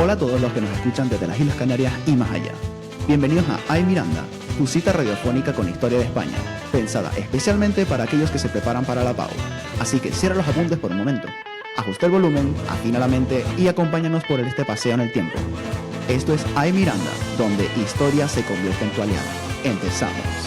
Hola a todos los que nos escuchan desde las Islas Canarias y más allá. Bienvenidos a Ay Miranda, tu cita radiofónica con historia de España, pensada especialmente para aquellos que se preparan para la PAU. Así que cierra los apuntes por un momento, ajusta el volumen, afina la mente y acompáñanos por este paseo en el tiempo. Esto es Ay Miranda, donde historia se convierte en tu aliado. Empezamos.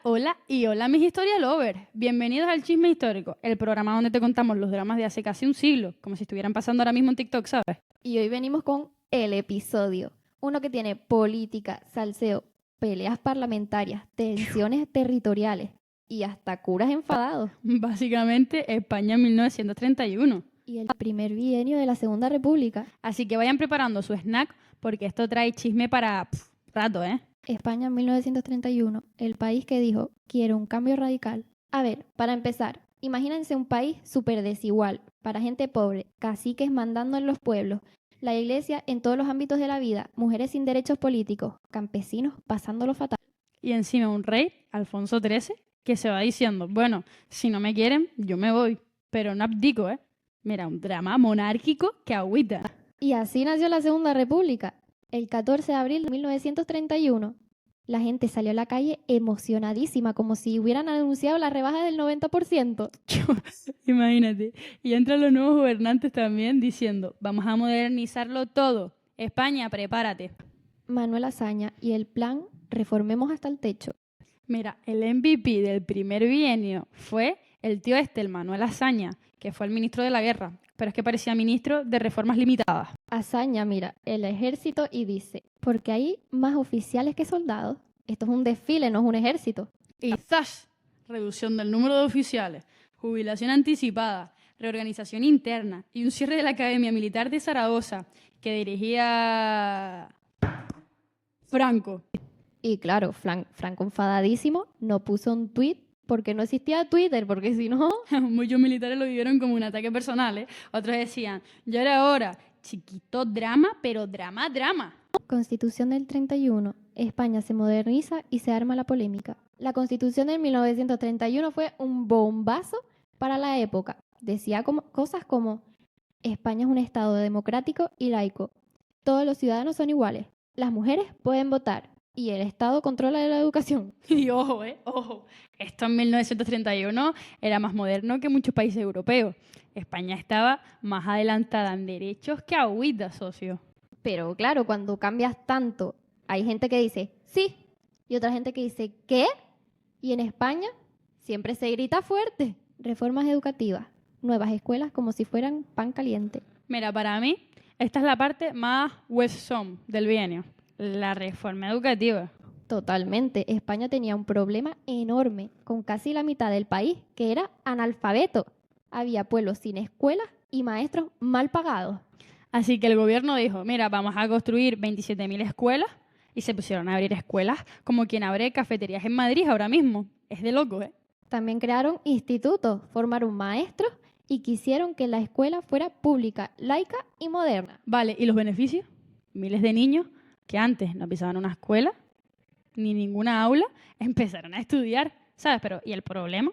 Hola y hola mis historia lovers. Bienvenidos al Chisme Histórico, el programa donde te contamos los dramas de hace casi un siglo, como si estuvieran pasando ahora mismo en TikTok, ¿sabes? Y hoy venimos con el episodio, uno que tiene política, salseo, peleas parlamentarias, tensiones territoriales y hasta curas enfadados. Básicamente España en 1931. Y el primer bienio de la Segunda República. Así que vayan preparando su snack porque esto trae chisme para rato, ¿eh? España en 1931, el país que dijo, quiero un cambio radical. A ver, para empezar, imagínense un país súper desigual, para gente pobre, caciques mandando en los pueblos, la iglesia en todos los ámbitos de la vida, mujeres sin derechos políticos, campesinos pasándolo fatal. Y encima un rey, Alfonso XIII, que se va diciendo, bueno, si no me quieren, yo me voy, pero no abdico, ¿eh? Mira, un drama monárquico que agüita. Y así nació la Segunda República. El 14 de abril de 1931, la gente salió a la calle emocionadísima, como si hubieran anunciado la rebaja del 90%. Imagínate. Y entran los nuevos gobernantes también diciendo, vamos a modernizarlo todo. España, prepárate. Manuel Azaña y el plan Reformemos hasta el techo. Mira, el MVP del primer bienio fue el tío el Manuel Azaña, que fue el ministro de la guerra, pero es que parecía ministro de reformas limitadas. Azaña mira el ejército y dice, porque hay más oficiales que soldados. Esto es un desfile, no es un ejército. Y ¡zas! Reducción del número de oficiales, jubilación anticipada, reorganización interna y un cierre de la Academia Militar de Zaragoza que dirigía Franco. Y claro, Franco enfadadísimo no puso un tuit porque no existía Twitter, porque si no... Muchos militares lo vivieron como un ataque personal, ¿eh? Otros decían, ya era hora, chiquito drama, pero drama. Constitución del 31. España se moderniza y se arma la polémica. La Constitución de 1931 fue un bombazo para la época. Decía cosas como, España es un estado democrático y laico. Todos los ciudadanos son iguales. Las mujeres pueden votar. Y el Estado controla la educación. Y ojo, ojo, esto en 1931 era más moderno que muchos países europeos. España estaba más adelantada en derechos que agüita, socio. Pero claro, cuando cambias tanto, hay gente que dice, sí, y otra gente que dice, ¿qué? Y en España siempre se grita fuerte. Reformas educativas, nuevas escuelas como si fueran pan caliente. Mira, para mí, esta es la parte más West del bienio. La reforma educativa. Totalmente. España tenía un problema enorme con casi la mitad del país, que era analfabeto. Había pueblos sin escuelas y maestros mal pagados. Así que el gobierno dijo, mira, vamos a construir 27.000 escuelas y se pusieron a abrir escuelas como quien abre cafeterías en Madrid ahora mismo. Es de loco, ¿eh? También crearon institutos, formaron maestros y quisieron que la escuela fuera pública, laica y moderna. Vale, ¿y los beneficios? Miles de niños que antes no pisaban una escuela, ni ninguna aula, empezaron a estudiar, ¿sabes? Pero, ¿y el problema?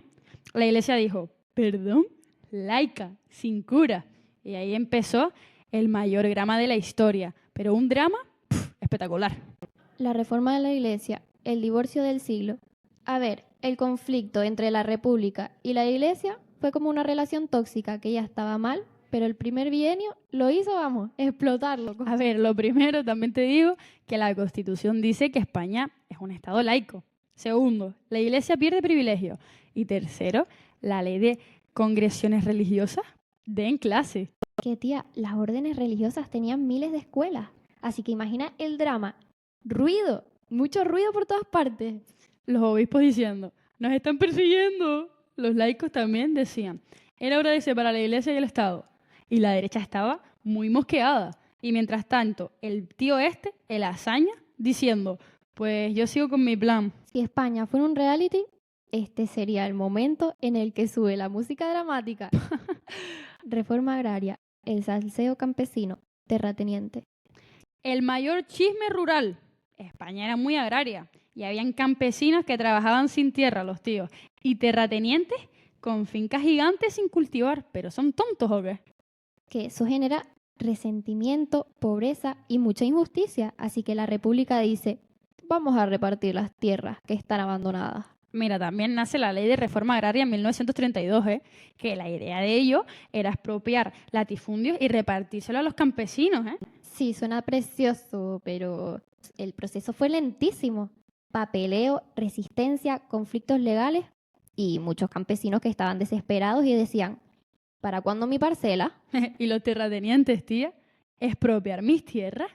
La iglesia dijo, perdón, laica, sin cura. Y ahí empezó el mayor drama de la historia, pero un drama espectacular. La reforma de la iglesia, el divorcio del siglo. A ver, el conflicto entre la república y la iglesia fue como una relación tóxica que ya estaba mal, pero el primer bienio lo hizo, vamos, explotarlo. A ver, lo primero, también te digo que la Constitución dice que España es un estado laico. Segundo, la Iglesia pierde privilegios. Y tercero, la ley de congresiones religiosas den clase. Que tía, las órdenes religiosas tenían miles de escuelas. Así que imagina el drama. Ruido, mucho ruido por todas partes. Los obispos diciendo, nos están persiguiendo. Los laicos también decían, era hora de separar la Iglesia y el Estado. Y la derecha estaba muy mosqueada. Y mientras tanto, el tío el Azaña, diciendo, pues yo sigo con mi plan. Si España fuera un reality, este sería el momento en el que sube la música dramática. Reforma agraria, el salseo campesino, terrateniente. El mayor chisme rural. España era muy agraria y habían campesinos que trabajaban sin tierra, los tíos. Y terratenientes con fincas gigantes sin cultivar, pero ¿son tontos o qué? Que eso genera resentimiento, pobreza y mucha injusticia. Así que la República dice, vamos a repartir las tierras que están abandonadas. Mira, también nace la Ley de Reforma Agraria en 1932, que la idea de ello era expropiar latifundios y repartírselo a los campesinos. Sí, suena precioso, pero el proceso fue lentísimo. Papeleo, resistencia, conflictos legales y muchos campesinos que estaban desesperados y decían, ¿para cuándo mi parcela? Y los terratenientes, tía, expropiar mis tierras.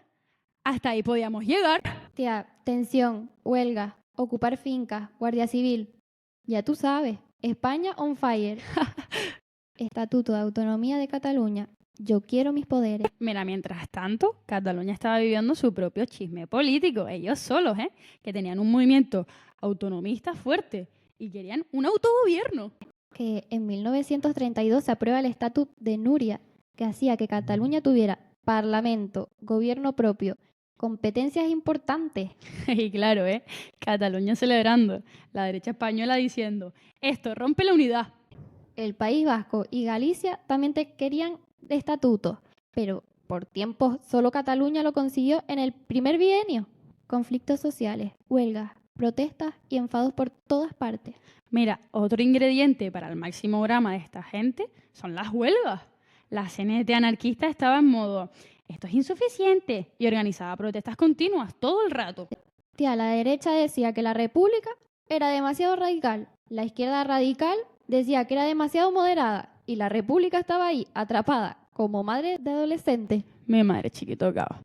Hasta ahí podíamos llegar. Tía, tensión, huelga, ocupar fincas, guardia civil. Ya tú sabes, España on fire. Estatuto de Autonomía de Cataluña. Yo quiero mis poderes. Mira, mientras tanto, Cataluña estaba viviendo su propio chisme político, ellos solos, que tenían un movimiento autonomista fuerte y querían un autogobierno. Que en 1932 se aprueba el Estatut de Núria, que hacía que Cataluña tuviera parlamento, gobierno propio, competencias importantes. Y claro, Cataluña celebrando, la derecha española diciendo, esto rompe la unidad. El País Vasco y Galicia también te querían estatutos, pero por tiempos solo Cataluña lo consiguió en el primer bienio. Conflictos sociales, huelgas, protestas y enfados por todas partes. Mira, otro ingrediente para el máximo drama de esta gente son las huelgas. La CNT anarquista estaba en modo, esto es insuficiente, y organizaba protestas continuas todo el rato. Tía, la derecha decía que la República era demasiado radical, la izquierda radical decía que era demasiado moderada, y la República estaba ahí, atrapada, como madre de adolescente. Mi madre chiquito caos.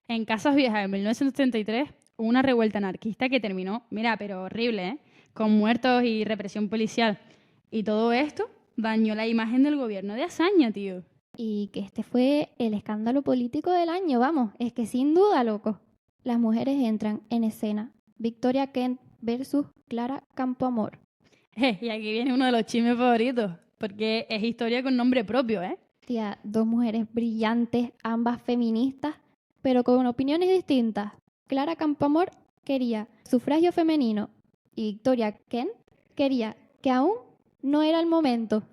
En Casas Viejas, en 1933, hubo una revuelta anarquista que terminó, mira, pero horrible, con muertos y represión policial. Y todo esto dañó la imagen del gobierno de Azaña, tío. Y que este fue el escándalo político del año, vamos, es que sin duda, loco. Las mujeres entran en escena. Victoria Kent versus Clara Campoamor. Y aquí viene uno de los chismes favoritos, porque es historia con nombre propio, Tía, dos mujeres brillantes, ambas feministas, pero con opiniones distintas. Clara Campoamor quería sufragio femenino y Victoria Kent quería que aún no era el momento.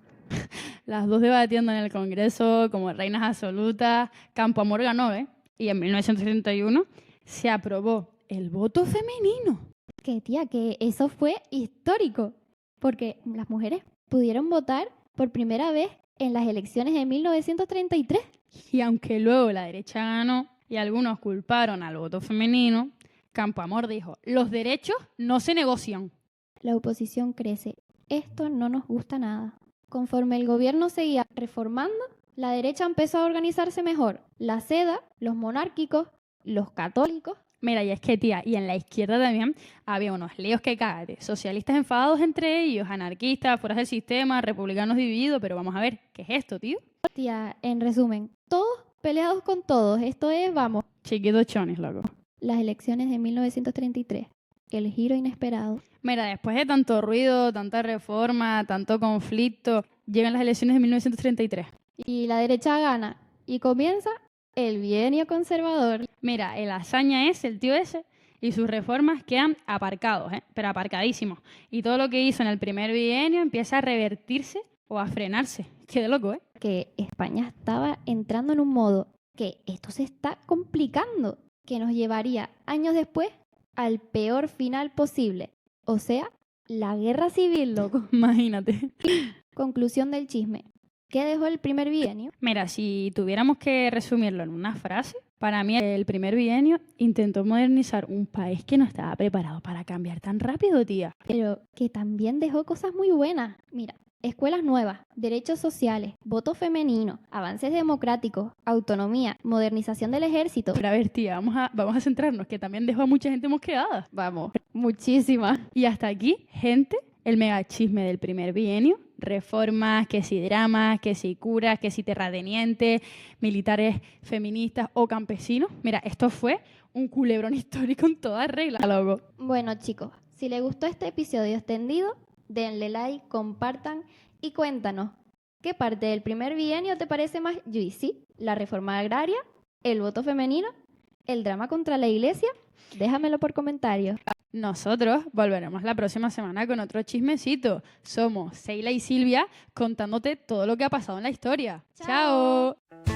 Las dos debatiendo en el Congreso como reinas absolutas. Campoamor ganó, y en 1971 se aprobó el voto femenino. Que tía, que eso fue histórico, porque las mujeres pudieron votar por primera vez en las elecciones de 1933. Y aunque luego la derecha ganó y algunos culparon al voto femenino, Campoamor dijo, los derechos no se negocian. La oposición crece. Esto no nos gusta nada. Conforme el gobierno seguía reformando, la derecha empezó a organizarse mejor. La SEDA, los monárquicos, los católicos. Mira, y es que, tía, y en la izquierda también había unos líos que cágate. Socialistas enfadados entre ellos, anarquistas, fuera del sistema, republicanos divididos. Pero vamos a ver, ¿qué es esto, tío? Tía, en resumen, todos peleados con todos. Esto es, vamos, chiquitos chones, loco. Las elecciones de 1933. El giro inesperado. Mira, después de tanto ruido, tanta reforma, tanto conflicto, llegan las elecciones de 1933. Y la derecha gana. Y comienza el bienio conservador. Mira, el Azaña es el tío ese y sus reformas quedan aparcados, pero aparcadísimos. Y todo lo que hizo en el primer bienio empieza a revertirse o a frenarse. Qué de loco, Que España estaba entrando en un modo que esto se está complicando, que nos llevaría años después al peor final posible. O sea, la guerra civil, loco. Imagínate. Conclusión del chisme. ¿Qué dejó el primer bienio? Mira, si tuviéramos que resumirlo en una frase, para mí el primer bienio intentó modernizar un país que no estaba preparado para cambiar tan rápido, tía. Pero que también dejó cosas muy buenas. Mira, escuelas nuevas, derechos sociales, voto femenino, avances democráticos, autonomía, modernización del ejército. Pero a ver, tía, vamos a centrarnos, que también dejó a mucha gente mosqueada. Vamos, muchísimas. Y hasta aquí, gente, el mega chisme del primer bienio. Reformas, que si dramas, que si curas, que si terratenientes, militares feministas o campesinos. Mira, esto fue un culebrón histórico en toda regla, loco. Bueno, chicos, si les gustó este episodio extendido, denle like, compartan y cuéntanos, ¿qué parte del primer bienio te parece más juicy? ¿La reforma agraria? ¿El voto femenino? ¿El drama contra la iglesia? Déjamelo por comentarios. Nosotros volveremos la próxima semana con otro chismecito. Somos Seila y Silvia contándote todo lo que ha pasado en la historia. Chao. ¡Chao!